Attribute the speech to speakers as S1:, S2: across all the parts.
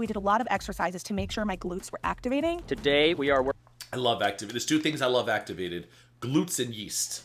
S1: We did a lot of exercises to make sure my glutes were activating.
S2: Today we are working.
S3: I love activated. There's two things I love activated: glutes and yeast.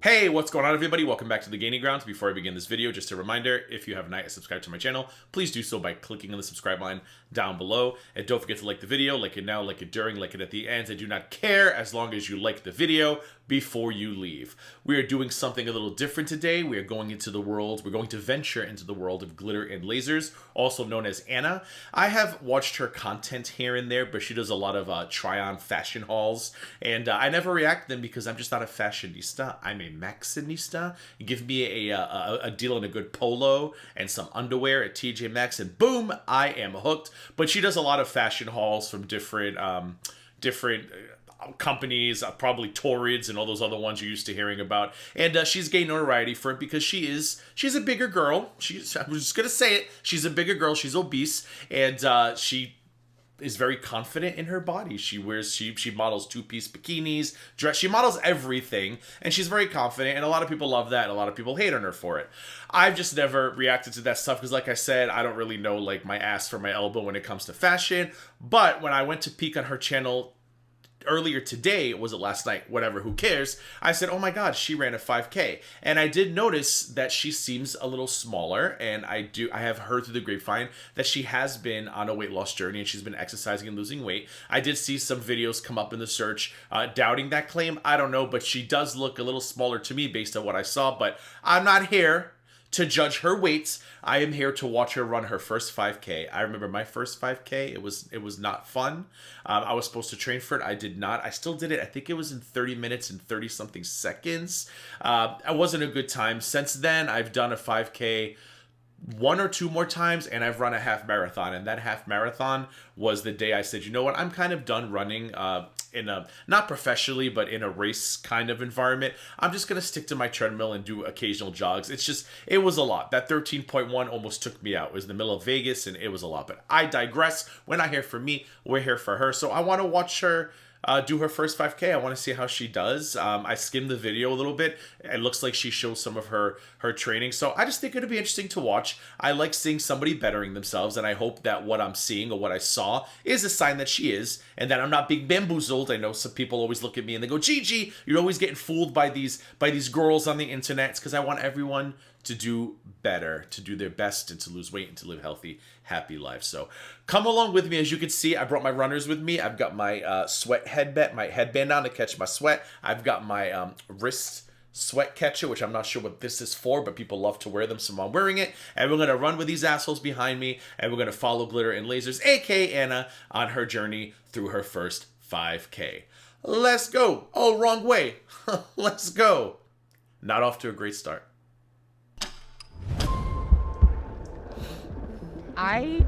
S3: Hey, what's going on, everybody? Welcome back to the GlitterAndLazers. Before I begin this video, just a reminder, if you have not yet subscribed to my channel, please do so by clicking on the subscribe line down below. And don't forget to like the video, like it now, like it during, like it at the end. I do not care as long as you like the video before you leave. We are doing something a little different today. We are going into the world, we're going to venture into the world of GlitterAndLazers, also known as Anna. I have watched her content here and there, but she does a lot of try-on fashion hauls, and I never react to them because I'm just not a fashionista. I'm a Maxxinista. You give me a deal on a good polo and some underwear at TJ Maxx, and boom, I am hooked. But she does a lot of fashion hauls from different companies, probably Torrids and all those other ones you're used to hearing about. And she's gained notoriety for it because she's a bigger girl. I'm just gonna say it. She's a bigger girl. She's obese, and she is very confident in her body. She models two-piece bikinis, dress. She models everything, and she's very confident, and a lot of people love that, and a lot of people hate on her for it. I've just never reacted to that stuff because, like I said, I don't really know like my ass from my elbow when it comes to fashion. But when I went to peek on her channel earlier today, was it last night, whatever, who cares, I said, oh my god, she ran a 5K, and I did notice that she seems a little smaller, and I have heard through the grapevine that she has been on a weight loss journey, and she's been exercising and losing weight. I did see some videos come up in the search doubting that claim. I don't know, but she does look a little smaller to me based on what I saw, but I'm not here to judge her weights. I am here to watch her run her first 5K. I remember my first 5K. It was not fun. I was supposed to train for it. I did not. I still did it. I think it was in 30 minutes and 30 something seconds. It wasn't a good time. Since then, I've done a 5K one or two more times, and I've run a half marathon, and that half marathon was the day I said, you know what, I'm kind of done running in a, not professionally, but in a race kind of environment. I'm just going to stick to my treadmill and do occasional jogs. It was a lot. That 13.1 almost took me out. It was in the middle of Vegas, and it was a lot, but I digress. We're not here for me, we're here for her. So I want to watch her do her first 5K. I want to see how she does. I skimmed the video a little bit. It looks like she shows some of her training. So I just think it'll be interesting to watch. I like seeing somebody bettering themselves, and I hope that what I'm seeing or what I saw is a sign that she is, and that I'm not being bamboozled. I know some people always look at me and they go, Gigi, you're always getting fooled by these girls on the internet. It's because I want everyone to do better, to do their best, and to lose weight and to live healthy, happy lives. So come along with me. As you can see, I brought my runners with me. I've got my sweat headband on to catch my sweat. I've got my wrist sweat catcher, which I'm not sure what this is for, but people love to wear them, so I'm wearing it. And we're gonna run with these assholes behind me, and we're gonna follow GlitterAndLazers, aka Anna, on her journey through her first 5K. Let's go. Oh, wrong way. Let's go. Not off to a great start.
S1: I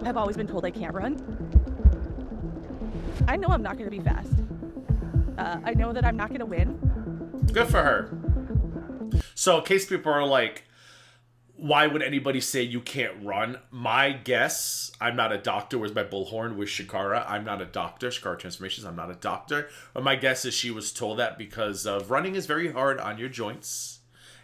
S1: have always been told I can't run. I know I'm not going to be fast. I know that I'm not going to win.
S3: Good for her. So in case people are like, why would anybody say you can't run? My guess, I'm not a doctor. Where's my bullhorn? With Shakara? I'm not a doctor. Shakara Transformations, I'm not a doctor. But my guess is she was told that because running is very hard on your joints.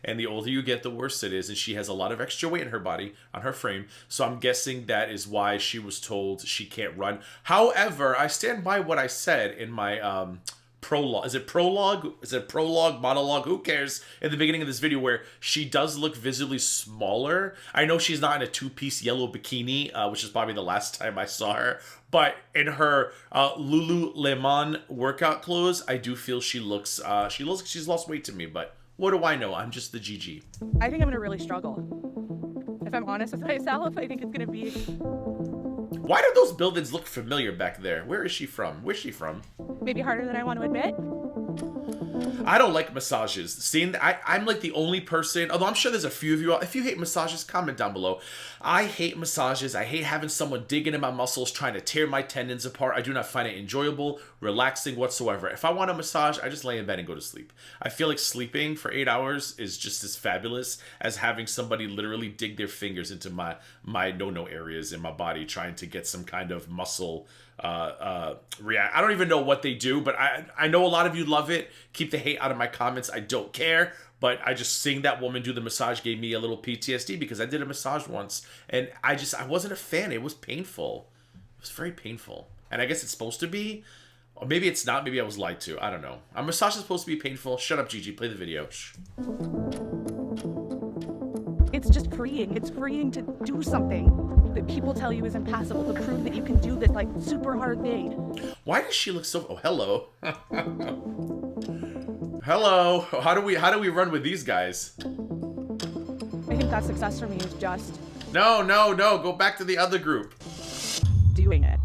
S3: And the older you get, the worse it is. And she has a lot of extra weight in her body, on her frame. So I'm guessing that is why she was told she can't run. However, I stand by what I said in my prologue. Is it prologue? Is it prologue, monologue? Who cares? In the beginning of this video, where she does look visibly smaller. I know she's not in a two-piece yellow bikini, which is probably the last time I saw her. But in her Lululemon workout clothes, I do feel she looks like she's lost weight to me. But what do I know? I'm just the GG.
S1: I think I'm going to really struggle. If I'm honest with myself, I think it's going to be...
S3: Why do those buildings look familiar back there? Where is she from? Where's she from?
S1: Maybe harder than I want to admit.
S3: I don't like massages. Seeing that, I'm like the only person, although I'm sure there's a few of you, if you hate massages, comment down below. I hate massages. I hate having someone digging in my muscles, trying to tear my tendons apart. I do not find it enjoyable, relaxing whatsoever. If I want a massage, I just lay in bed and go to sleep. I feel like sleeping for 8 hours is just as fabulous as having somebody literally dig their fingers into my no-no areas in my body, trying to get some kind of muscle react. I don't even know what they do, but I know a lot of you love it. Keep the hate out of my comments. I don't care. But I just seeing that woman do the massage gave me a little PTSD because I did a massage once and I wasn't a fan. It was painful. It was very painful. And I guess it's supposed to be, or maybe it's not. Maybe I was lied to. I don't know. A massage is supposed to be painful. Shut up, Gigi. Play the video. Shh.
S1: It's just freeing. It's freeing to do something that people tell you is impossible, to prove that you can do this like super hard thing.
S3: Why does she look so? Oh, hello. Hello. How do we run with these guys?
S1: I think that success for me is just
S3: No. Go back to the other group.
S1: doing it.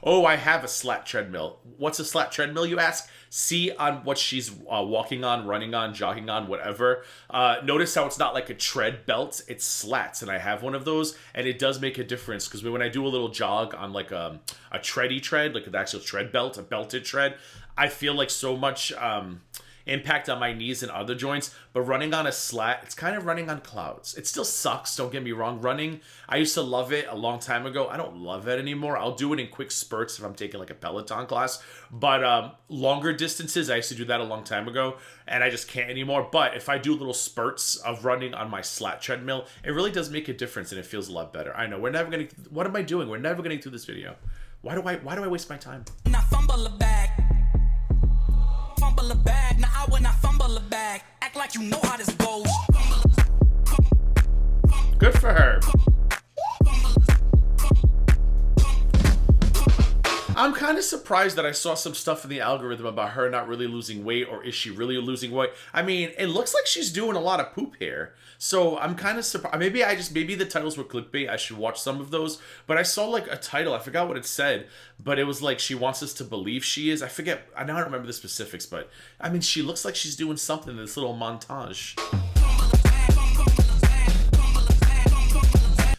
S3: Oh, I have a slat treadmill. What's a slat treadmill, you ask? See on what she's walking on, running on, jogging on, whatever. Notice how it's not like a tread belt, it's slats. And I have one of those, and it does make a difference because when I do a little jog on like a tready tread, like an actual tread belt, a belted tread, I feel like so much impact on my knees and other joints. But running on a slat, it's kind of running on clouds. It still sucks, don't get me wrong. Running, I used to love it a long time ago. I don't love it anymore. I'll do it in quick spurts if I'm taking like a Peloton class. But longer distances, I used to do that a long time ago, and I just can't anymore. But if I do little spurts of running on my slat treadmill, it really does make a difference, and it feels a lot better. I know, we're never gonna, what am I doing? We're never getting through this video. Why do I waste my time?
S2: Now fumble a bag. Fumble a bag. Now I will not fumble a bag. Act like you know how this goes.
S3: Good for her. I'm kind of surprised that I saw some stuff in the algorithm about her not really losing weight, or is she really losing weight? I mean, it looks like she's doing a lot of poop here. So I'm kind of surprised. Maybe the titles were clickbait. I should watch some of those. But I saw like a title. I forgot what it said. But it was like, she wants us to believe she is. I forget. I don't remember the specifics. But I mean, she looks like she's doing something in this little montage.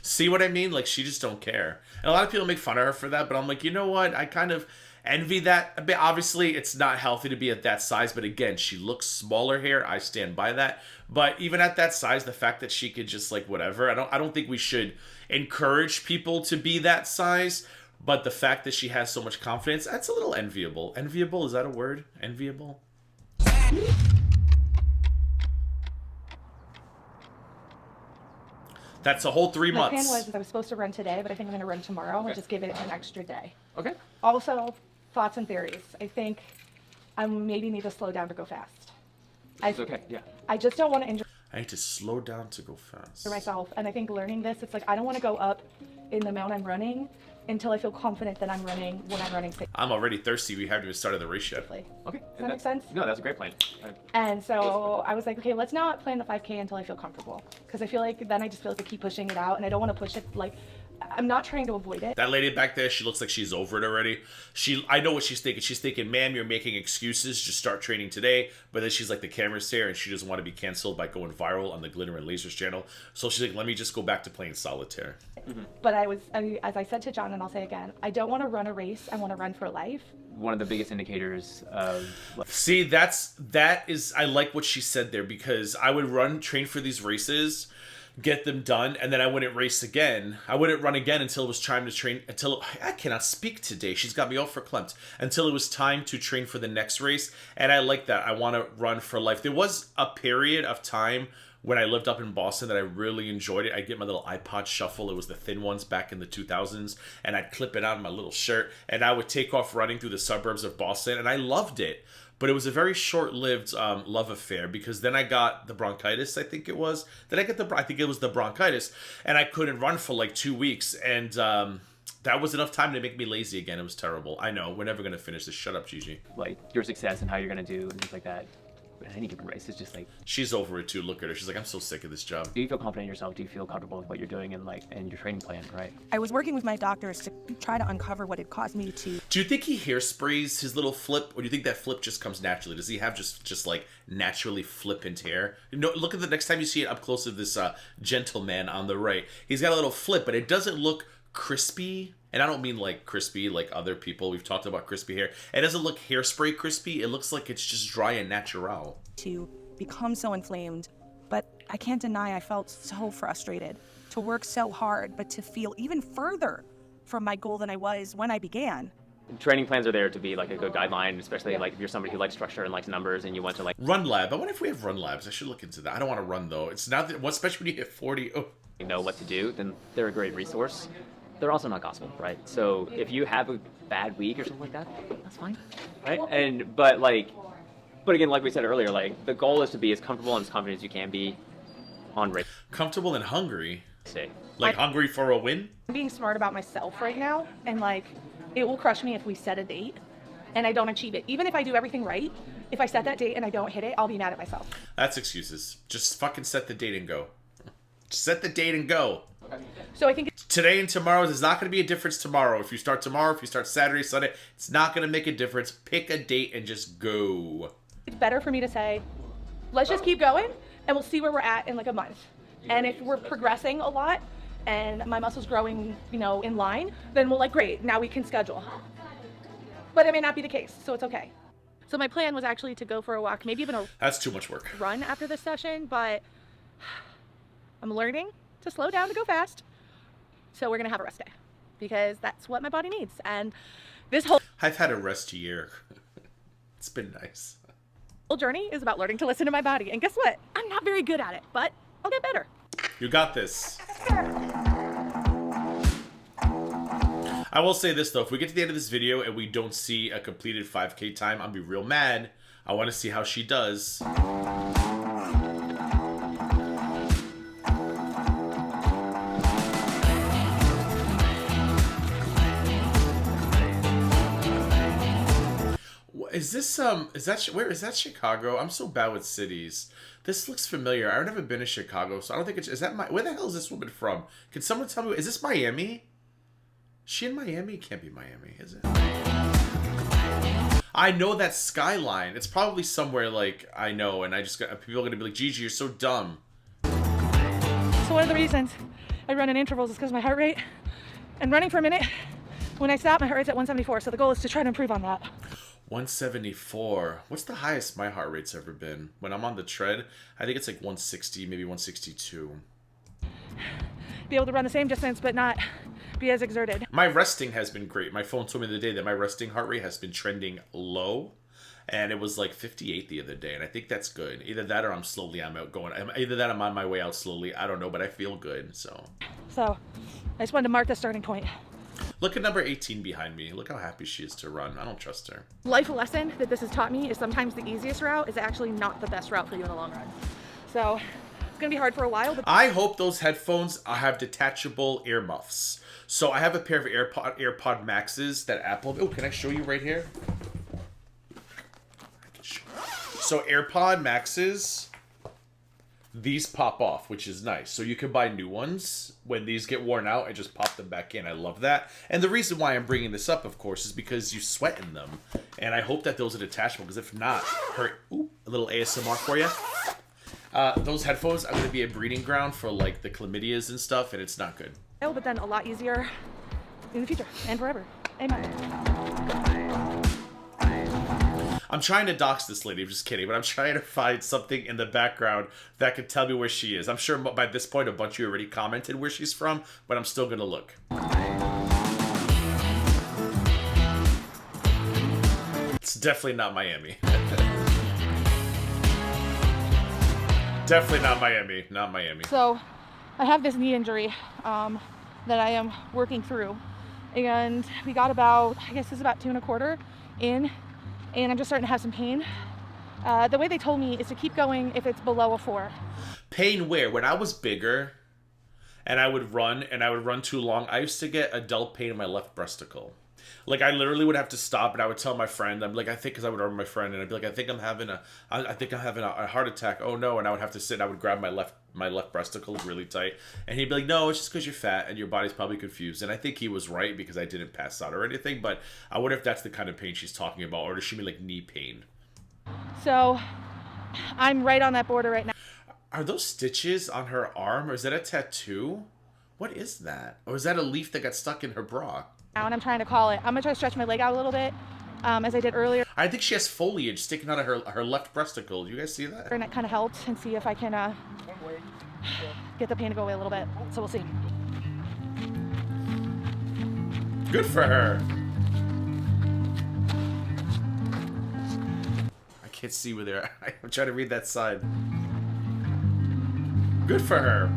S3: See what I mean? Like, she just don't care. And a lot of people make fun of her for that, but I'm like, you know what? I kind of envy that a bit. Obviously, it's not healthy to be at that size, but again, she looks smaller here. I stand by that. But even at that size, the fact that she could just like whatever, I don't think we should encourage people to be that size. But the fact that she has so much confidence, that's a little enviable. Enviable, is that a word? Enviable? That's a whole 3 months.
S1: My plan was I was supposed to run today, but I think I'm going to run tomorrow and just give it an extra day.
S4: Okay.
S1: Also, thoughts and theories. I think I maybe need to slow down to go fast.
S4: It's okay, yeah.
S1: I just don't want to injure
S3: I need to slow down to go fast.
S1: myself. And I think learning this, it's like I don't want to go up in the amount I'm running until I feel confident that I'm running when I'm running safely.
S3: I'm already thirsty. We haven't even started the race yet.
S4: Okay.
S1: Does that make sense?
S4: No, that's a great plan.
S1: And so I was like, okay, let's not plan the 5K until I feel comfortable. Because I feel like then I just feel like I keep pushing it out and I don't want to push it. Like, I'm not trying to avoid it.
S3: That lady back there, she looks like she's over it already. I know what she's thinking. She's thinking, ma'am, you're making excuses. Just start training today. But then she's like, the camera's here and she doesn't want to be canceled by going viral on the Glitter and Lasers channel. So she's like, let me just go back to playing solitaire.
S4: Mm-hmm.
S1: But as I said to John, and I'll say again, I don't want to run a race. I want to run for life.
S4: One of the biggest indicators of...
S3: See, I like what she said there, because I would train for these races, get them done, and then I wouldn't race again. I wouldn't run again until it was time to train, I cannot speak today. She's got me all verklempt. Until it was time to train for the next race. And I like that. I want to run for life. There was a period of time when I lived up in Boston that I really enjoyed it. I'd get my little iPod Shuffle. It was the thin ones back in the 2000s. And I'd clip it on my little shirt. And I would take off running through the suburbs of Boston. And I loved it. But it was a very short-lived love affair, because then I got the bronchitis, I think it was. I think it was the bronchitis. And I couldn't run for like 2 weeks. And that was enough time to make me lazy again. It was terrible. I know. We're never going to finish this. Shut up, Gigi.
S4: Like, your success and how you're going to do and things like that. But any given race, it's just like...
S3: She's over it too. Look at her. She's like, I'm so sick of this job.
S4: Do you feel confident in yourself? Do you feel comfortable with what you're doing and your training plan, right?
S1: I was working with my doctors to try to uncover what had caused me to...
S3: Do you think he hairsprays his little flip, or do you think that flip just comes naturally? Does he have just like naturally flippant hair? No, look at the next time you see it up close of this gentleman on the right. He's got a little flip, but it doesn't look crispy. And I don't mean like crispy like other people. We've talked about crispy hair. It doesn't look hairspray crispy. It looks like it's just dry and natural.
S1: To become so inflamed, but I can't deny I felt so frustrated to work so hard, but to feel even further from my goal than I was when I began.
S4: training plans are there to be like a good guideline, especially like if you're somebody who likes structure and likes numbers and you want to like
S3: Run lab. I wonder if we have run labs. I should look into that. I don't want to run though. It's not that, especially when you hit 40. Oh.
S4: know what to do, then they're a great resource. They're also not gospel, right? So if you have a bad week or something like that, that's fine, right? But again, like we said earlier, like the goal is to be as comfortable and as confident as you can be on race
S3: Comfortable and hungry.
S4: day.
S3: Like hungry for a win?
S1: I'm being smart about myself right now, and like it will crush me if we set a date and I don't achieve it. Even if I do everything right, if I set that date and I don't hit it, I'll be mad at myself.
S3: That's excuses. Just fucking set the date and go. Set the date and go.
S1: So I think
S3: Today and tomorrow, there's not going to be a difference tomorrow. If you start tomorrow, if you start Saturday, Sunday, it's not going to make a difference. Pick a date and just go.
S1: it's better for me to say, let's just keep going and we'll see where we're at in like a month. And if we're progressing a lot and my muscle's growing, you know, in line, then we'll like, great, now we can schedule. But it may not be the case, so it's okay. So my plan was actually to go for a walk, maybe even a
S3: That's too much work.
S1: run after this session, but I'm learning to slow down to go fast. So we're gonna have a rest day because that's what my body needs. And this whole
S3: I've had a rest year. It's been nice.
S1: journey is about learning to listen to my body. And guess what? I'm not very good at it, but I'll get better.
S3: You got this. I will say this though, if we get to the end of this video and we don't see a completed 5K time, I'll be real mad. I want to see how she does. Is this where is that Chicago? I'm so bad with cities. This looks familiar. I've never been to Chicago, so I don't think it's, where the hell is this woman from? Can someone tell me, is this Miami? Is she in Miami? It can't be Miami, is it? I know that skyline. It's probably somewhere like I know, and I just got people are gonna be like, Gigi, you're so dumb.
S1: So one of the reasons I run in intervals is because of my heart rate. And running for a minute, when I stop, my heart rate's at 174. So the goal is to try to improve on that.
S3: 174. What's the highest my heart rate's ever been? When I'm on the tread, I think it's like 160, maybe 162.
S1: Be able to run the same distance, but not be as exerted.
S3: My resting has been great. My phone told me the other day that my resting heart rate has been trending low, and it was like 58 the other day, and I think that's good. Either that or I'm either that or I'm on my way out slowly. I don't know, but I feel good, so.
S1: So I just wanted to mark the starting point.
S3: Look at number 18 behind me. Look how happy she is to run. I don't trust her.
S1: Life lesson that this has taught me is sometimes the easiest route is actually not the best route for you in the long run. So it's gonna be hard for a while, but
S3: I hope those headphones have detachable earmuffs. So I have a pair of AirPod Maxes that Apple. Oh, can I show you right here? I can show you. So AirPod Maxes, these pop off, which is nice. So you can buy new ones when these get worn out and just pop them back in. I love that. And the reason why I'm bringing this up, of course, is because you sweat in them. And I hope that those are detachable, because if not, a little ASMR for you. Those headphones are going to be a breeding ground for like the chlamydias and stuff, and it's not good.
S1: but then a lot easier in the future and forever. Amen.
S3: I'm trying to dox this lady, I'm just kidding, but I'm trying to find something in the background that could tell me where she is. I'm sure by this point a bunch of you already commented where she's from, but I'm still going to look. It's definitely not Miami. Definitely not Miami. Not Miami.
S1: So I have this knee injury that I am working through. And we got about, I guess it's about 2 1/4 in. And I'm just starting to have some pain. The way they told me is to keep going if it's below a 4.
S3: Pain where? When I was bigger and I would run too long, I used to get adult pain in my left breasticle. Like I literally would have to stop, and I would tell my friend, I'm like, I think, because I would arm my friend, and I'd be like, I think I'm having a heart attack. Oh no! And I would have to sit, and I would grab my left breasticle really tight, and he'd be like, no, it's just because you're fat and your body's probably confused. And I think he was right, because I didn't pass out or anything. But I wonder if that's the kind of pain she's talking about, or does she mean like knee pain?
S1: So I'm right on that border right now.
S3: Are those stitches on her arm, or is that a tattoo? What is that? Or is that a leaf that got stuck in her bra?
S1: And I'm trying to call it. I'm gonna try to stretch my leg out a little bit, as I did earlier.
S3: I think she has foliage sticking out of her left breasticle. Do you guys see that?
S1: And it kind of helped, and see if I can get the pain to go away a little bit. So we'll see.
S3: Good for her. can't see where they're. I'm trying to read that side. Good for her.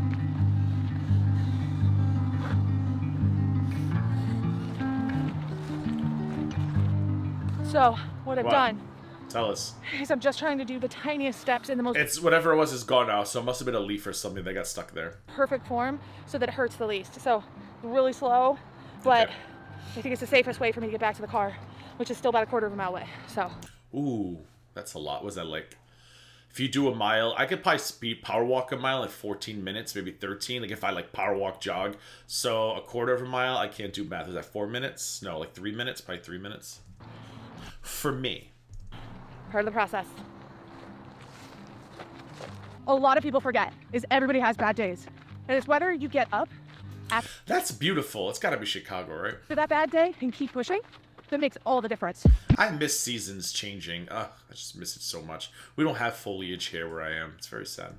S1: So, what I've done
S3: Tell us.
S1: is I'm just trying to do the tiniest steps in the most
S3: It's whatever it was is gone now, so it must have been a leaf or something that got stuck there.
S1: perfect form so that it hurts the least. So, really slow, but
S3: Okay.
S1: I think it's the safest way for me to get back to the car, which is still about a quarter of a mile away. So,
S3: Ooh, that's a lot. Was that like? If you do a mile, I could probably speed power walk a mile in 14 minutes, maybe 13. Like if I like power walk jog. So a quarter of a mile, I can't do math. Is that 4 minutes? No, like 3 minutes, probably 3 minutes. For me.
S1: part of the process. A lot of people forget is everybody has bad days. And it's whether you get up after
S3: That's beautiful. It's got to be Chicago, right?
S1: that bad day and keep pushing that makes all the difference.
S3: I miss seasons changing. Ugh, I just miss it so much. We don't have foliage here where I am. It's very sad.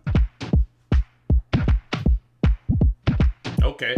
S3: Okay.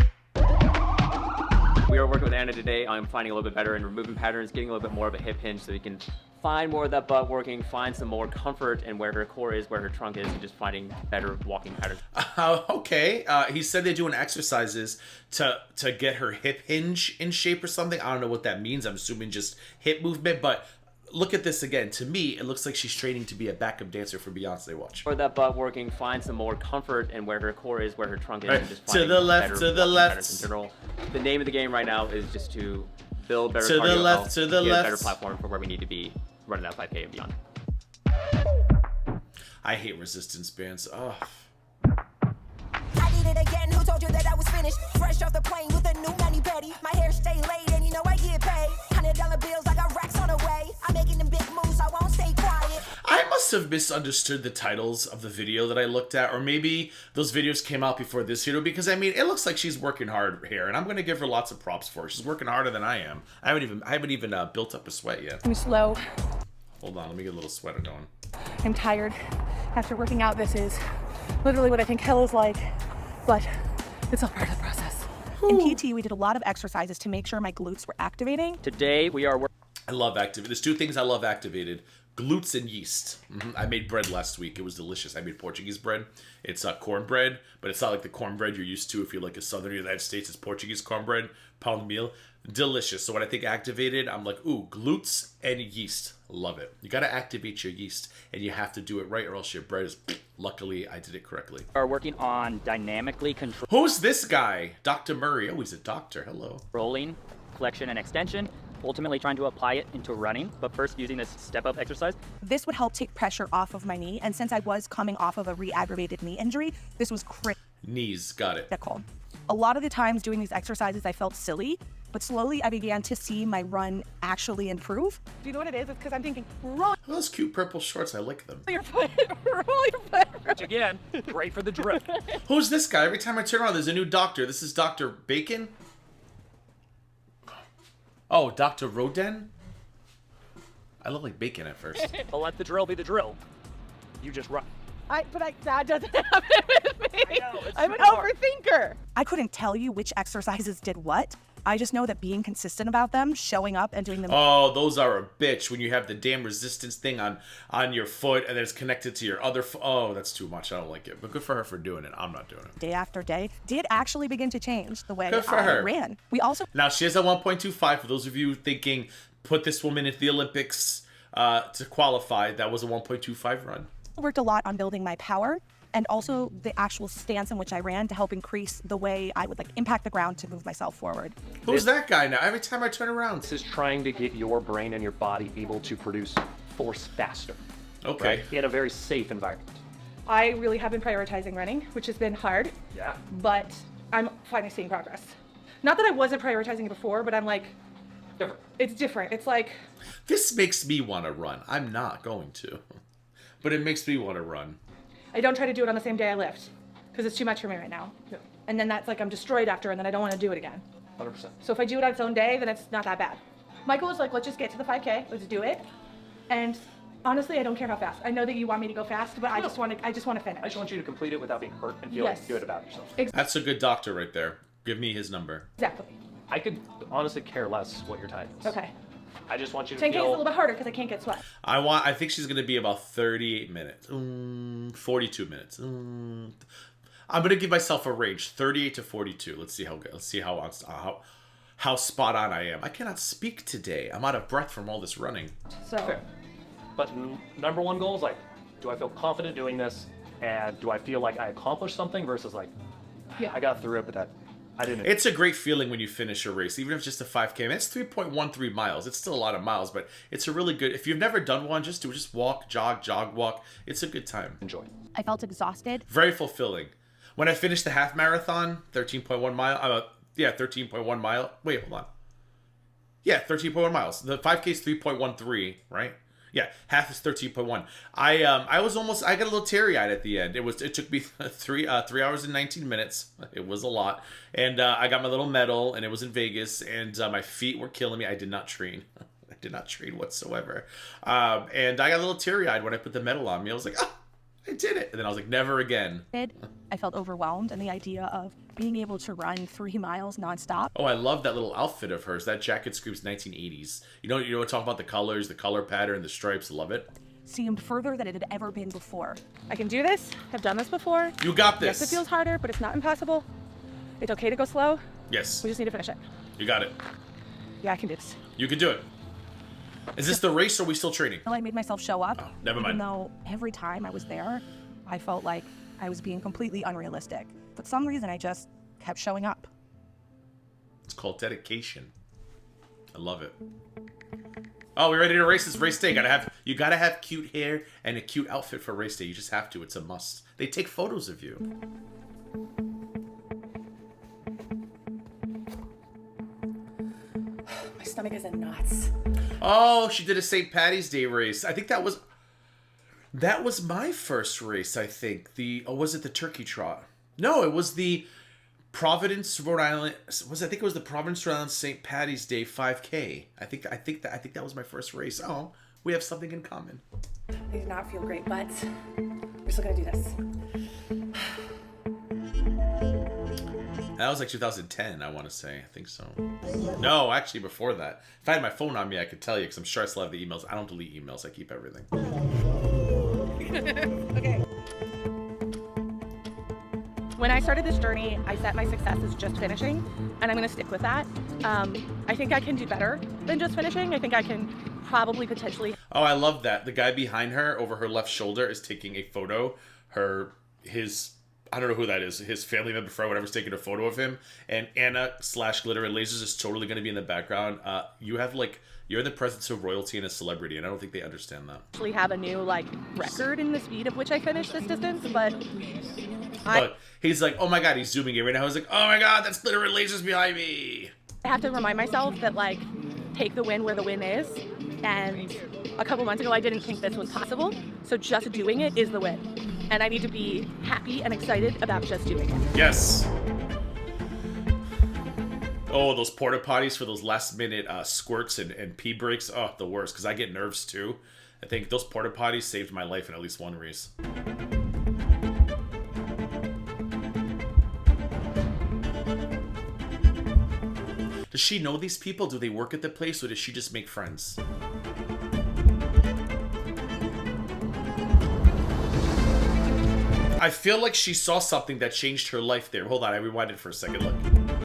S4: We are working with Anna today. I'm finding a little bit better in removing patterns, getting a little bit more of a hip hinge so you can find more of that butt working, find some more comfort in where her core is, where her trunk is, and just finding better walking patterns.
S3: Okay. He said they're doing exercises to get her hip hinge in shape or something. I don't know what that means. I'm assuming just hip movement, but look at this again. To me, it looks like she's training to be a backup dancer for Beyonce. Watch.
S4: For that butt working, find some more comfort in where her core is, where her trunk is,
S3: Right.
S4: and just
S3: To
S4: finding
S3: the left,
S4: better
S3: to the
S4: walking
S3: left.
S4: patterns in general. The name of the game right now is just to build better
S3: To the
S4: cardio
S3: left,
S4: health,
S3: to the
S4: get
S3: left.
S4: a better platform for where we need to be running that 5K and beyond.
S3: I hate resistance bands. Ugh.
S5: I did it again. Who told you that I was finished? Fresh off the plane with a new mani petty. My hair stay laid and you know I get paid. $100 bills, I got racks on the way. I'm making them big moves, I won't stay quiet.
S3: I must have misunderstood the titles of the video that I looked at, or maybe those videos came out before this video, because I mean, it looks like she's working hard here, and I'm gonna give her lots of props for it. She's working harder than I am. I haven't even built up a sweat yet.
S1: I'm slow.
S3: Hold on, let me get a little sweater going.
S1: I'm tired. After working out, this is literally what I think hell is like, but it's all part of the process.
S6: In PT, we did a lot of exercises to make sure my glutes were activating.
S4: Today we are working.
S3: I love activated. There's two things I love activated: glutes and yeast. I made bread last week. It was delicious. I made Portuguese bread. It's cornbread, but it's not like the cornbread you're used to if you're like a southern United States. It's Portuguese cornbread, pound meal. Delicious. So when I think activated, I'm like, ooh, glutes and yeast. Love it. You got to activate your yeast, and you have to do it right, or else your bread is... Luckily, I did it correctly.
S7: Are working on dynamically
S3: Who's this guy? Dr. Murray. Oh, he's a doctor. Hello.
S7: controlling flexion and extension, ultimately trying to apply it into running, but first using this step-up exercise.
S6: This would help take pressure off of my knee, and since I was coming off of a re-aggravated knee injury, this was
S3: Knees. Got it.
S6: critical. A lot of the times doing these exercises, I felt silly, but slowly I began to see my run actually improve.
S1: Do you know what it is? It's because I'm thinking, roll
S3: Those cute purple shorts. I like them.
S1: your foot, roll your foot.
S7: Which again, great for the drip.
S3: Who's this guy? Every time I turn around, there's a new doctor. This is Dr. Bacon? Oh, Dr. Roden? I look like bacon at first.
S7: But let the drill be the drill. You just run.
S1: That doesn't happen with me.
S7: I know, it's
S1: I'm an
S7: super hard.
S1: overthinker.
S6: I couldn't tell you which exercises did what. I just know that being consistent about them, showing up and doing them
S3: Oh, those are a bitch when you have the damn resistance thing on your foot and then it's connected to your other foot. Oh, that's too much. I don't like it. But good for her for doing it. I'm not doing it.
S6: day after day did actually begin to change the way
S3: Good for
S6: I
S3: her.
S6: ran. We also
S3: Now, she has a 1.25. For those of you thinking, put this woman into the Olympics to qualify, that was a 1.25 run.
S6: worked a lot on building my power and also the actual stance in which I ran to help increase the way I would impact the ground to move myself forward.
S3: Who's that guy now? Every time I turn around.
S8: This is trying to get your brain and your body able to produce force faster.
S3: Okay.
S8: Right? In a very safe environment.
S1: I really have been prioritizing running, which has been hard,
S8: Yeah.
S1: but I'm finally seeing progress. Not that I wasn't prioritizing it before, but I'm like,
S8: Different.
S1: it's different. It's like,
S3: This makes me want to run. I'm not going to. But it makes me want to run.
S1: I don't try to do it on the same day I lift because it's too much for me right now.
S8: Yeah.
S1: And then that's like I'm destroyed after, and then I don't want to do it again.
S8: 100%.
S1: So if I do it on its own day, then it's not that bad. Michael was like, let's just get to the 5K, let's do it. And honestly, I don't care how fast. I know that you want me to go fast, but I just want to finish.
S8: I just want you to complete it without being hurt and feel
S1: Yes.
S8: good about yourself.
S3: That's a good doctor right there. Give me his number.
S1: Exactly.
S8: I could honestly care less what your type is.
S1: Okay.
S8: I just want you to
S1: 10K is a
S8: feel.
S1: little bit harder because I can't get sweat.
S3: I think she's gonna be about 38 minutes. 42 minutes. I'm gonna give myself a range, 38 to 42. Let's see how spot on I am. I cannot speak today. I'm out of breath from all this running.
S1: So
S8: Fair. But number one goal is like, do I feel confident doing this, and do I feel like I accomplished something versus like,
S1: Yeah.
S8: I got through it, but that I didn't.
S3: It's a great feeling when you finish a race, even if it's just a 5K. It's 3.13 miles. It's still a lot of miles, but it's a really good. If you've never done one, just walk, jog, walk. It's a good time.
S8: enjoy.
S6: I felt exhausted.
S3: Very fulfilling. When I finished the half marathon, 13.1 mile. 13.1 mile. Wait, hold on. Yeah, 13.1 miles. The 5K is 3.13, right? Yeah, half is 13.1. I got a little teary-eyed at the end. It took me 3 hours and 19 minutes. It was a lot. And I got my little medal, and it was in Vegas, and my feet were killing me. I did not train. I did not train whatsoever. And I got a little teary-eyed when I put the medal on me. I was like, oh, I did it. And then I was like, never again.
S6: I felt overwhelmed, and the idea of being able to run 3 miles nonstop.
S3: Oh, I love that little outfit of hers. That jacket screams 1980s. You know, talk about the colors, the color pattern, the stripes. Love it.
S6: Seemed further than it had ever been before.
S1: I can do this. I've done this before.
S3: You got this.
S1: Yes, it feels harder, but it's not impossible. It's okay to go slow.
S3: Yes.
S1: We just need to finish it.
S3: You got it.
S1: Yeah, I can do this.
S3: You can do it. Is this the race or are we still training?
S6: I made myself show up.
S3: Oh, never mind.
S6: Even though every time I was there, I felt like I was being completely unrealistic. For some reason, I just kept showing up.
S3: It's called dedication. I love it. Oh, we ready to race this race day? You gotta have cute hair and a cute outfit for race day. You just have to. It's a must. They take photos of you.
S1: My stomach is in knots.
S3: Oh, she did a St. Patty's Day race. I think that was my first race, I think. Was it the Turkey Trot? No, it was the Providence, Rhode Island. I think it was the Providence, Rhode Island St. Patty's Day 5K. I think that was my first race. Oh, we have something in common.
S1: They did not feel great, but we're still gonna do this.
S3: That was like 2010, I want to say. I think so. No, actually before that. If I had my phone on me, I could tell you because I'm sure I still have the emails. I don't delete emails. I keep everything.
S1: Okay. When I started this journey, I set my success as just finishing, and I'm going to stick with that. I think I can do better than just finishing. I think I can probably potentially.
S3: Oh, I love that. The guy behind her, over her left shoulder, is taking a photo. I don't know who that is. His family member, friend, whatever's taking a photo of him. And Anna/GlitterAndLazers is totally going to be in the background. You're in the presence of royalty and a celebrity, and I don't think they understand that.
S1: Actually have a new record in the speed of which I finished this distance, but
S3: But he's like, oh my god, he's zooming in right now. He's like, oh my god, that's GlitterAndLazers behind me.
S1: I have to remind myself that take the win where the win is. And a couple months ago, I didn't think this was possible. So just doing it is the win. And I need to be happy and excited about just doing it.
S3: Yes. Oh, those porta potties for those last minute squirts and pee breaks. Oh, the worst, because I get nerves too. I think those porta potties saved my life in at least one race. Does she know these people? Do they work at the place, or does she just make friends? I feel like she saw something that changed her life there. Hold on, I rewinded for a second. Look.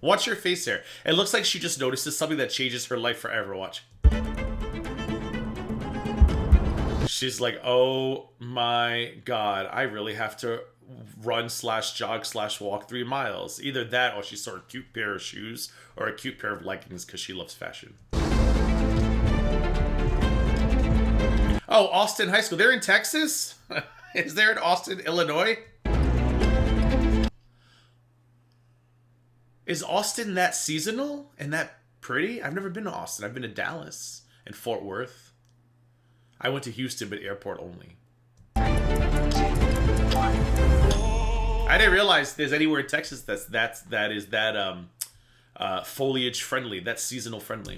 S3: Watch her face here. It looks like she just notices something that changes her life forever. Watch. She's like, oh my god, I really have to run/jog/walk 3 miles. Either that or she saw a cute pair of shoes or a cute pair of leggings because she loves fashion. Oh, Austin High School. They're in Texas? Is there in Austin, Illinois? Is Austin that seasonal and that pretty? I've never been to Austin. I've been to Dallas and Fort Worth. I went to Houston, but airport only. I didn't realize there's anywhere in Texas that is foliage friendly, that's seasonal friendly.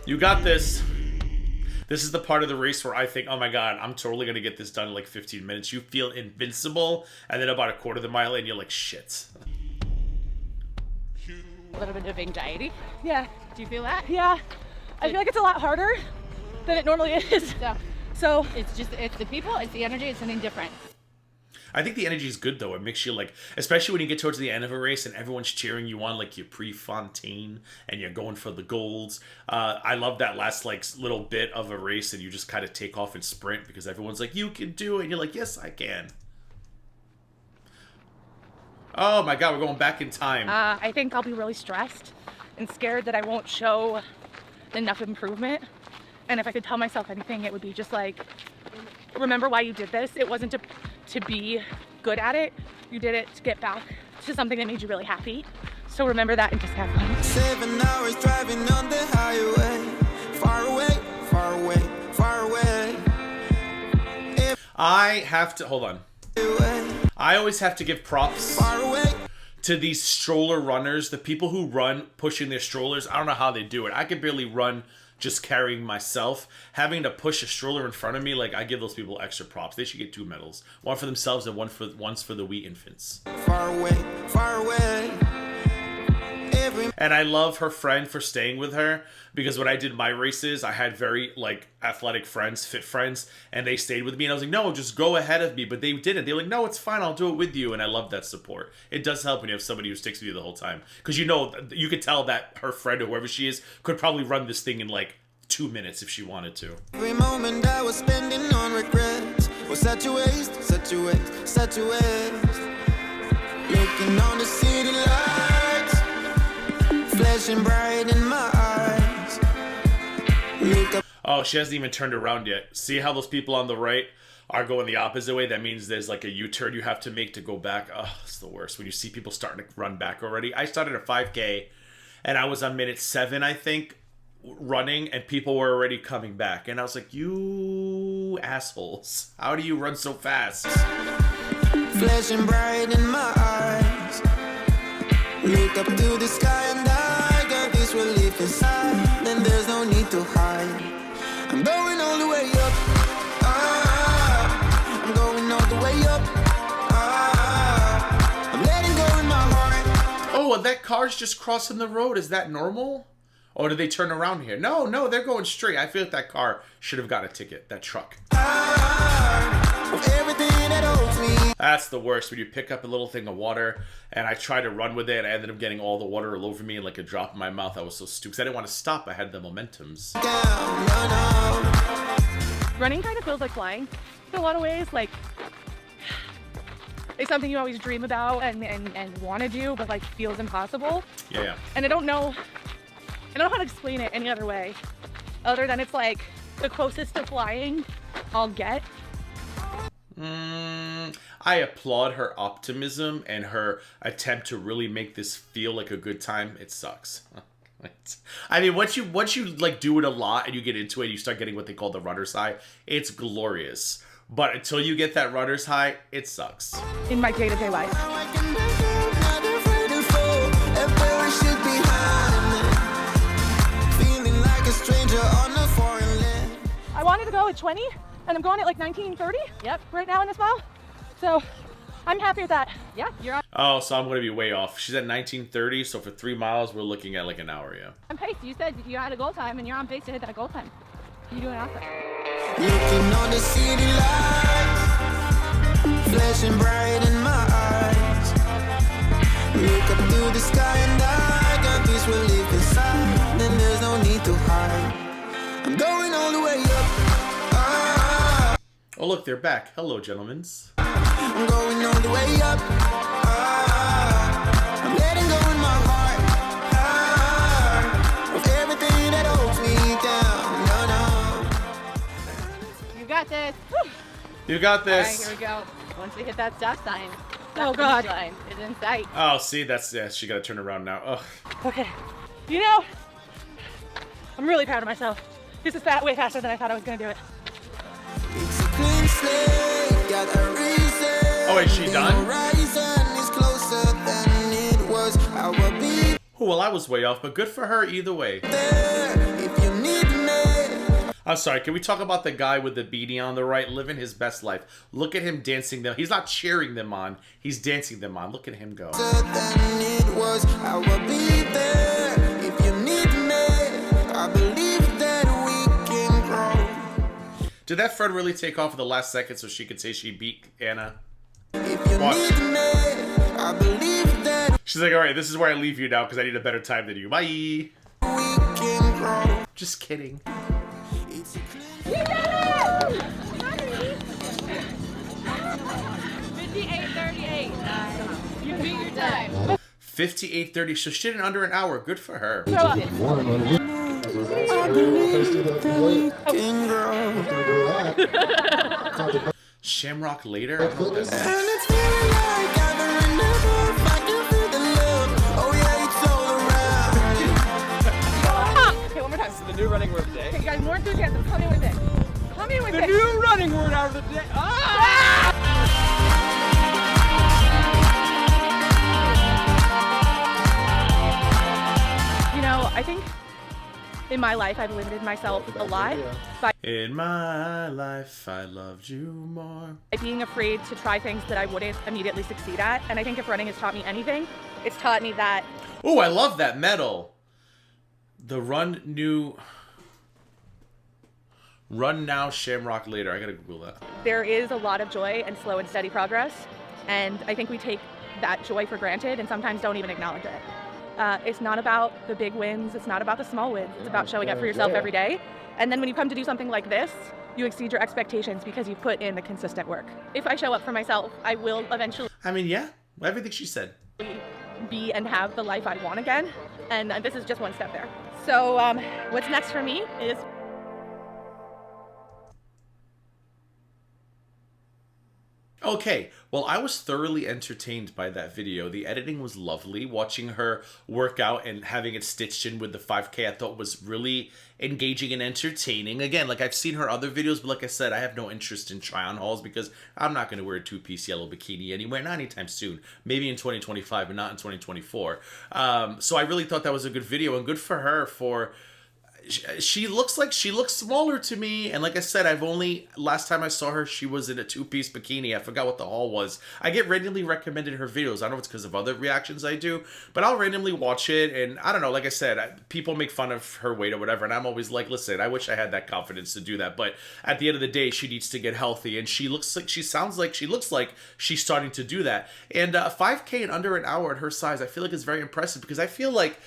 S3: You got this. This is the part of the race where I think, oh my god, I'm totally going to get this done in like 15 minutes. You feel invincible, and then about a quarter of the mile in, you're like, shit.
S9: a little bit of anxiety.
S1: Yeah.
S9: Do you feel that?
S1: Yeah. I feel like it's a lot harder than it normally is. So
S9: it's the people, it's the energy, it's something different.
S3: I think the energy is good though. It makes you like, especially when you get towards the end of a race and everyone's cheering you on, like you're pre-Fontaine and you're going for the golds. I love that last like little bit of a race and you just kind of take off and sprint because everyone's like, you can do it. And you're like, yes, I can. Oh my God, we're going back in time.
S1: I think I'll be really stressed and scared that I won't show enough improvement. And if I could tell myself anything, it would be just like, remember why you did this. It wasn't to be good at it. You did it to get back to something that made you really happy. So remember that and just have fun.
S2: 7 hours driving on the highway. Far away, far away, far away.
S3: I have to, hold on. I always have to give props to these stroller runners, the people who run pushing their strollers. I don't know how they do it. I could barely run just carrying myself. Having to push a stroller in front of me, like I give those people extra props. They should get 2 medals. One for themselves and one's for the wee infants.
S2: Far away, far away.
S3: And I love her friend for staying with her because when I did my races, I had very like athletic friends, fit friends, and they stayed with me. And I was like, no, just go ahead of me. But they didn't. They were like, no, it's fine. I'll do it with you. And I love that support. It does help when you have somebody who sticks with you the whole time. Because you know, you could tell that her friend or whoever she is could probably run this thing in like 2 minutes if she wanted to.
S2: Every moment I was spending on regrets was such a waste, such a waste, such a waste. Looking on the city lights, flashing bright in my eyes. Look up.
S3: Oh, she hasn't even turned around yet. See how those people on the right are going the opposite way? That means there's like a U-turn you have to make to go back. Oh, it's the worst when you see people starting to run back already. I started a 5K and I was on minute 7, I think, running, and people were already coming back. And I was like, you assholes. How do you run so fast?
S2: Flashing bright in my eyes. Look up to the sky and I got this relief inside. Then there's no need to hide. I'm going all the way up. I'm going all the way up. I'm letting go in my heart.
S3: Oh, and that car's just crossing the road. Is that normal? Or did they turn around here? No, they're going straight. I feel like that car should have got a ticket. That truck.
S2: Everything that holds me.
S3: That's the worst, when you pick up a little thing of water and I tried to run with it and I ended up getting all the water all over me and like a drop in my mouth. I was so stupid because I didn't want to stop. I had the momentums.
S1: Running kind of feels like flying in a lot of ways. Like, it's something you always dream about and want to do, but like feels impossible.
S3: Yeah.
S1: And I don't know how to explain it any other way, other than it's like the closest to flying I'll get.
S3: I applaud her optimism and her attempt to really make this feel like a good time. It sucks. I mean, once you like do it a lot and you get into it, you start getting what they call the runner's high. It's glorious. But until you get that runner's high, it sucks.
S1: In my day-to-day life. I wanted to go at 20 and I'm going at like 19:30.
S9: Yep.
S1: Right now in this mile. So I'm happy with that.
S9: Yeah, you're on.
S3: Oh, so I'm going to be way off. She's at 19:30, so for 3 miles, we're looking at like an hour, yeah.
S9: On pace. You said you had a goal time and you're on pace to hit that goal time. You're doing awesome.
S2: Looking on the city lights, flashing bright in my eyes. Look up to the sky and I got this relief inside. Then there's no need to hide. I'm going all the way up.
S3: Oh, look, they're back. Hello, gentlemen.
S2: I'm going all the way up. I'm letting go in my heart. Of everything that holds me down. No.
S9: You got this.
S3: You got
S9: All
S3: this.
S9: right, here we go. Once we hit that stop sign.
S1: Oh, God.
S9: Line is in sight.
S3: Oh, see, she got to turn around now. Ugh.
S1: Okay. You know, I'm really proud of myself. This is way faster than I thought I was going to do it.
S2: It's a clean slate, got a reason.
S3: Oh, is she done?
S2: Horizon is closer than it was. I will be
S3: Oh, well, I was way off, but good for her either way.
S2: there if you need me.
S3: I'm sorry, can we talk about the guy with the beanie on the right, living his best life? Look at him dancing them. He's not cheering them on, he's dancing them on. Look at him go.
S2: Than it was, I will be there if you need me. I believe that we can grow.
S3: Did that friend really take off at the last second so she could say she beat Anna?
S2: If you
S3: Watch.
S2: need me, I believe that
S3: She's like, all right, this is where I leave you now because I need a better time than you. Bye.
S2: we can grow.
S3: Just kidding.
S2: It's a clear
S9: 58:38. You beat your time.
S3: 58:30. So she did in under an hour. Good for her.
S2: can grow.
S3: Shamrock later. I don't know what that
S2: And
S3: means.
S2: it's feeling like I've never if I can feel the love. Oh yeah, it's all around.
S1: Okay, one more time.
S4: The new running word of the day.
S1: Okay, guys, more enthusiasm. Come in with it. Come in with it.
S4: New running word of the day. Ah!
S1: You know, I think in my life I've limited myself a lot by
S3: In my life, I loved you more.
S1: being afraid to try things that I wouldn't immediately succeed at. And I think if running has taught me anything, it's taught me that
S3: Oh, I love that medal. The run now, Shamrock later. I gotta Google that.
S1: there is a lot of joy and slow and steady progress. And I think we take that joy for granted and sometimes don't even acknowledge it. It's not about the big wins. It's not about the small wins. It's about showing up for yourself every day. And then when you come to do something like this, you exceed your expectations because you put in the consistent work. If I show up for myself, I will eventually
S3: I mean, yeah, everything she said.
S1: be and have the life I want again. And this is just one step there. So what's next for me is
S3: Okay, well, I was thoroughly entertained by that video. The editing was lovely. Watching her work out and having it stitched in with the 5K, I thought was really engaging and entertaining. Again, like I've seen her other videos, but like I said, I have no interest in try-on hauls because I'm not going to wear a two-piece yellow bikini anywhere, not anytime soon. Maybe in 2025, but not in 2024. So I really thought that was a good video, and good for her for... She looks smaller to me, and like I said, last time I saw her, she was in a two-piece bikini. I forgot what the haul was. I get randomly recommended her videos. I don't know if it's because of other reactions I do, but I'll randomly watch it, and I don't know, like I said, people make fun of her weight or whatever, and I'm always like, listen, I wish I had that confidence to do that, but at the end of the day, she needs to get healthy, and she looks like she's starting to do that. And 5K in under an hour at her size, I feel like is very impressive, because I feel like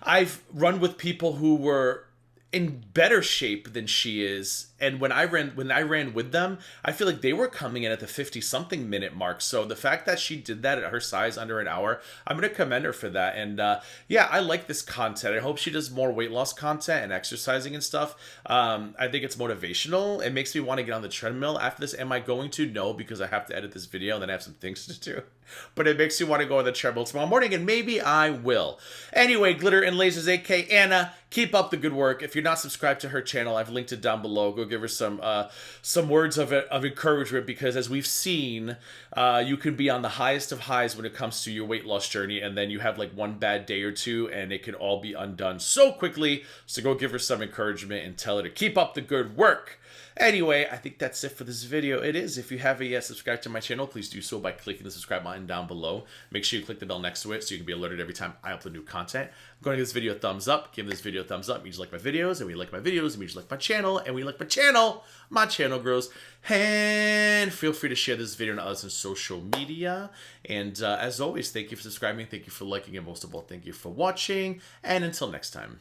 S3: I've run with people who were in better shape than she is, and when I ran with them, I feel like they were coming in at the 50-something minute mark. So the fact that she did that at her size under an hour, I'm gonna commend her for that. And yeah, I like this content. I hope she does more weight loss content and exercising and stuff. I think it's motivational. It makes me want to get on the treadmill after this. Am I going to? No, because I have to edit this video and then I have some things to do. But it makes me want to go on the treadmill tomorrow morning, and maybe I will. Anyway, Glitter and Lasers, aka Anna, keep up the good work. If you're not subscribed to her channel, I've linked it down below. Go give her some words of encouragement, because as we've seen, you can be on the highest of highs when it comes to your weight loss journey, and then you have like one bad day or two, and it can all be undone so quickly. So go give her some encouragement and tell her to keep up the good work. Anyway, I think that's it for this video. It is. If you haven't yet subscribed to my channel, please do so by clicking the subscribe button down below. Make sure you click the bell next to it so you can be alerted every time I upload new content. I'm going to give this video a thumbs up. Give this video a thumbs up. It means you like my videos, and when you like my videos, it means you like my channel, and when you like my channel grows. And feel free to share this video on others on social media. And as always, thank you for subscribing, thank you for liking, and most of all, thank you for watching. And until next time.